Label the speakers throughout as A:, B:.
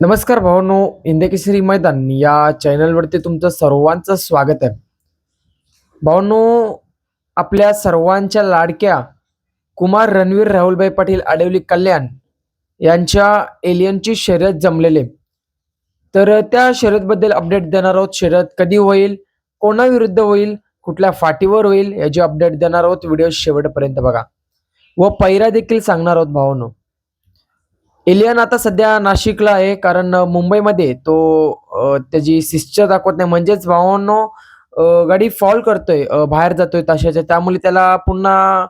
A: नमस्कार भावांनो, इंद्यकेसरी मैदान या चॅनलवरती तुमचं सर्वांचं स्वागत आहे. भावांनो, आपल्या सर्वांच्या लाडक्या कुमार रणवीर राहुलभाई पाटील आडवली कल्याण यांच्या एलियनची शर्यत जमलेले. तर त्या शर्यतबद्दल अपडेट देणार आहोत. शर्यत कधी होईल, कोणाविरुद्ध होईल, कुठल्या फाटीवर होईल याची अपडेट देणार आहोत. व्हिडिओ शेवटपर्यंत बघा व पैरा देखील सांगणार आहोत भावांनो. एलियन आता सध्या नाशिकला आहे, कारण मुंबईमध्ये तो त्याची सिस्टर दाखवत नाही, म्हणजेच भावांनो गाडी फॉल करतोय, बाहेर जातोय ताशाच्या, त्यामुळे त्याला पुन्हा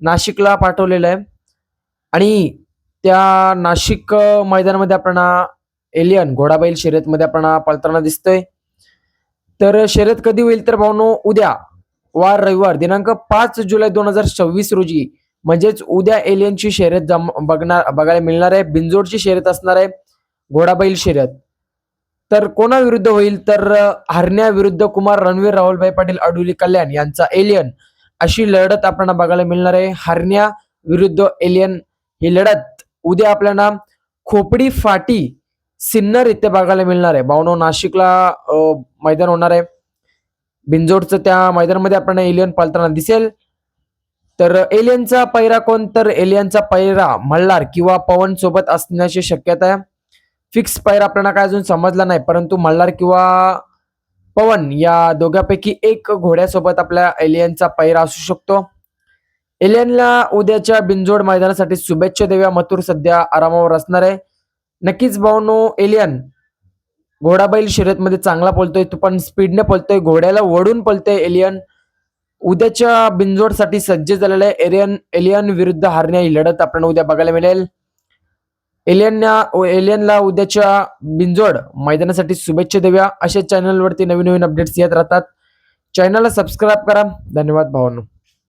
A: नाशिकला पाठवलेलं आहे. आणि त्या नाशिक मैदानामध्ये आपल्याला एलियन घोडाबैल शर्यतमध्ये आपल्याला पळताना दिसतोय. तर शर्यत कधी होईल तर भावांनो, उद्या वार रविवार दिनांक 5 जुलै 2026 रोजी, म्हणजेच उद्या एलियनची शर्यत बघायला मिळणार आहे. बिनजोडची शर्यत असणार आहे, घोडाबैल शर्यत. तर कोणाविरुद्ध होईल तर हरण्या विरुद्ध कुमार रणवीर राहुलभाई पाटील आडुली कल्याण यांचा एलियन, अशी लढत आपल्याला बघायला मिळणार आहे. हरण्या विरुद्ध एलियन ही लढत उद्या आपल्याला खोपडी फाटी सिन्नर इथे बघायला मिळणार आहे. भावनो नाशिकला मैदान होणार आहे बिनजोडचं, त्या मैदानामध्ये आपल्याला एलियन पळताना दिसेल. तर एलियनचा पैरा कोण, तर एलियनचा पैरा मल्हार किंवा पवन सोबत असण्याची शक्यता आहे. फिक्स पैरा आपल्याला काय अजून समजला नाही, परंतु मल्हार किंवा पवन या दोघांपैकी एक घोड्यासोबत आपल्या एलियनचा पैरा असू शकतो. एलियनला उद्याच्या बिनजोड मैदानासाठी शुभेच्छा देऊया. मथुर सध्या आरामावर असणार आहे. नक्कीच भावनो, एलियन घोडाबैल शर्यतमध्ये चांगला पळतोय, तो पण स्पीडने पळतोय, घोड्याला वडून पळतोय. एलियन उद्याच्या बिनजोडसाठी सज्ज झालेला आहे. एलियन विरुद्ध हरण्या ही लढत आपल्याला उद्या बघायला मिळेल. एलियनला उद्याच्या बिनजोड मैदानासाठी शुभेच्छा देऊया. अशा चॅनलवरती नवीन नवीन अपडेट्स येत राहतात. चॅनलला सबस्क्राईब करा. धन्यवाद भावांनो.